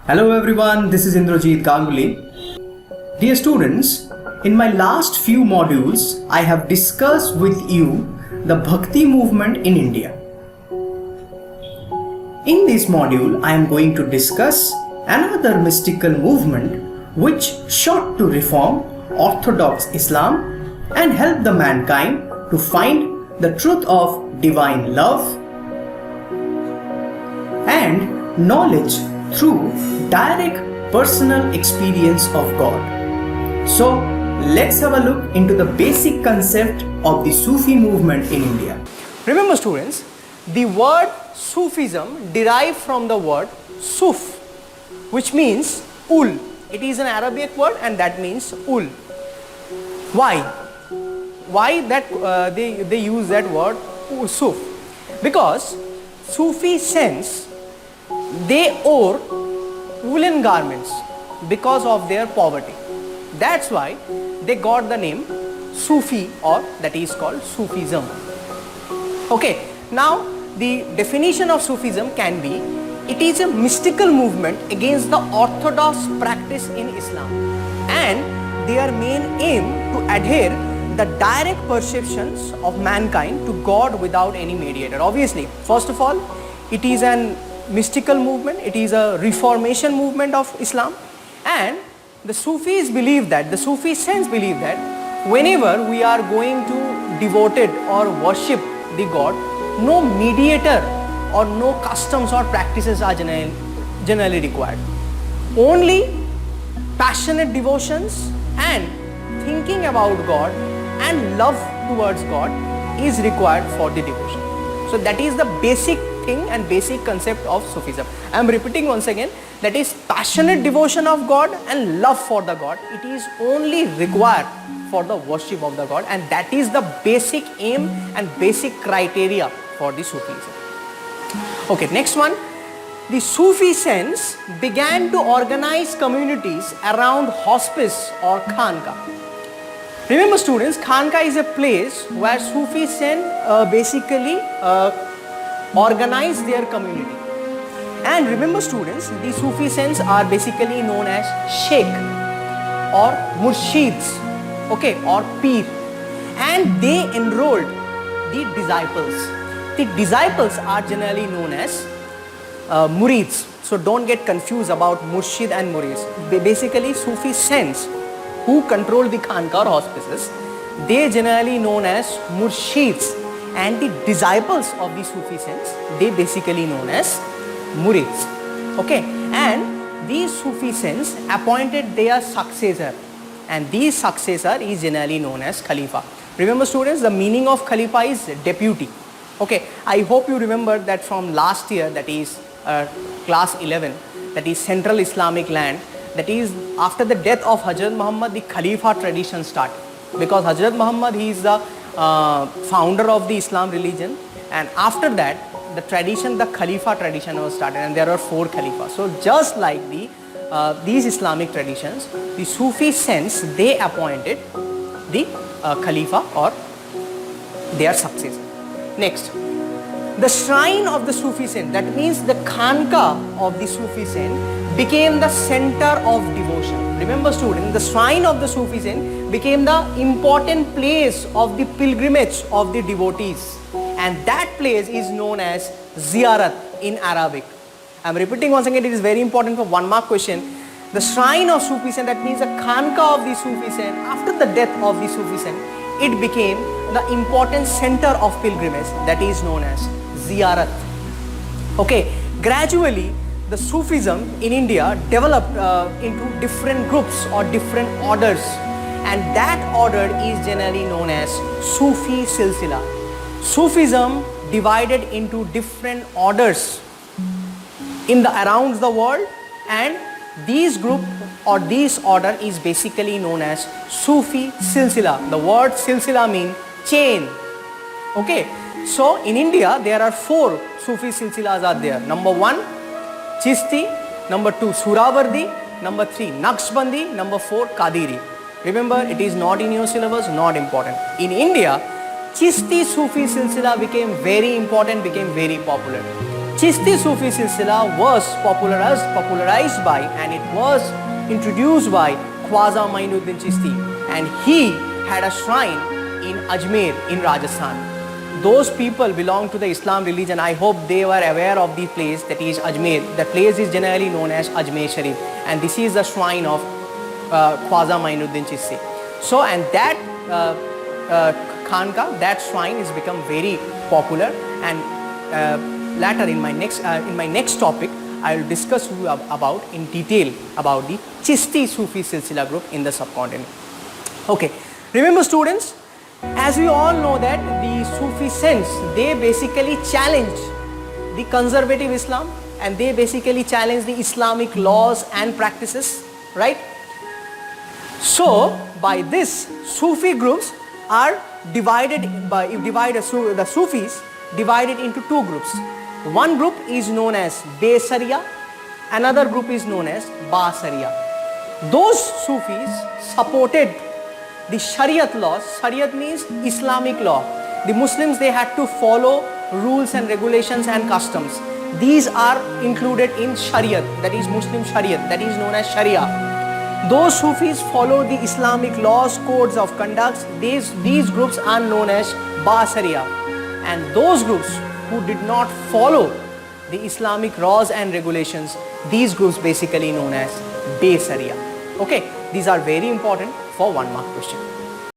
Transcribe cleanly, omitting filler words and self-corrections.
Hello everyone, this is Indrajit Ganguly. Dear students, in my last few modules, I have discussed with you the Bhakti movement in India. In this module, I am going to discuss another mystical movement which sought to reform Orthodox Islam and help the mankind to find the truth of divine love and knowledge through direct personal experience of God. So let's have a look into the basic concept of the Sufi movement in India. Remember students, the word Sufism derived from the word Suf, which means ul. It is an Arabic word and that means ul. Why? Why that they use that word Suf? Because Sufi saints, they wore woolen garments because of their poverty. That's why they got the name Sufi, or that is called Sufism. Okay, now the definition of Sufism can be, it is a mystical movement against the orthodox practice in Islam, and their main aim to adhere the direct perceptions of mankind to God without any mediator. Obviously, first of all, it is an mystical movement, it is a reformation movement of Islam, and the Sufis believe that, the Sufi saints believe that whenever we are going to devote it or worship the God, no mediator or no customs or practices are generally required. Only passionate devotions and thinking about God and love towards God is required for the devotion. So that is the basic thing and basic concept of Sufism. I am repeating once again, that is passionate devotion of God and love for the God. It is only required for the worship of the God, and that is the basic aim and basic criteria for the Sufism. Okay, next one. The Sufi saints began to organize communities around hospice or khanqah. Remember students, khanqah is a place where Sufi saints basically organize their community. And remember students, the Sufi saints are basically known as shaikh or murshids, okay, or peer, and they enrolled the disciples. The disciples are generally known as murids. So don't get confused about murshid and murids. Basically Sufi saints who control the khanqah or hospices, they generally known as murshids, and the disciples of the Sufi saints, they basically known as murids. Okay, and these Sufi saints appointed their successor, and this successor is generally known as khalifa. Remember students, the meaning of khalifa is deputy. Okay, I hope you remember that from last year, that is class 11, that is Central Islamic land, that is after the death of Hazrat Muhammad, the khalifa tradition started, because Hazrat Muhammad, he is the founder of the Islam religion, and after that the tradition, the khalifa tradition was started, and there are 4 khalifas. So just like these Islamic traditions, the Sufi saints, they appointed the khalifa or their successor. Next, the shrine of the Sufi saint, that means the khanqah of the Sufi saint, became the center of devotion. Remember students, the shrine of the Sufi saint became the important place of the pilgrimage of the devotees, and that place is known as ziyarat in Arabic. I am repeating once again, it is very important for 1 mark question. The shrine of Sufi saint, that means the khanqah of the Sufi saint, after the death of the Sufi saint, it became the important center of pilgrimage, that is known as ziyarat. Okay, gradually the Sufism in India developed into different groups or different orders, and that order is generally known as Sufi silsilas. Sufism divided into different orders in the around the world, and these group or this order is basically known as Sufi silsila. The word silsila means chain. Okay, so in India there are 4 Sufi silsilas are there. Number 1 Chishti, number 2 Suravardi, number 3 Naqshbandi, number 4 Qadiri. Remember, it is not in your syllabus, not important. In India, Chishti Sufi silsila became very important, became very popular. Chishti Sufi silsila was popularized by and it was introduced by Khwaja Mainuddin Chishti, and he had a shrine in Ajmer in Rajasthan. Those people belong to the Islam religion. I hope they were aware of the place, that is Ajmer. The place is generally known as Ajmer Sharif, and this is the shrine of Khwaja Mainuddin Chishti. So, and that Khanqah, that shrine has become very popular, and later in my next topic I will discuss you about in detail about the Chishti Sufi Silsila group in the subcontinent. Okay, remember students, as we all know that the Sufi saints, they basically challenge the conservative Islam, and they basically challenge the Islamic laws and practices, right? So by this, Sufi groups are divided the Sufis divided into two groups. One group is known as Be-Sharia, another group is known as Ba-Sharia. Those Sufis supported the Shariat laws. Shariat means Islamic law. The Muslims, they had to follow rules and regulations and customs. These are included in Shariat, that is Muslim Shariat, that is known as Sharia. Those Sufis follow the Islamic laws, codes of conduct. These groups are known as Ba-Sharia. And those groups who did not follow the Islamic laws and regulations, these groups basically known as Be-Sharia. Okay, these are very important for 1 mark question.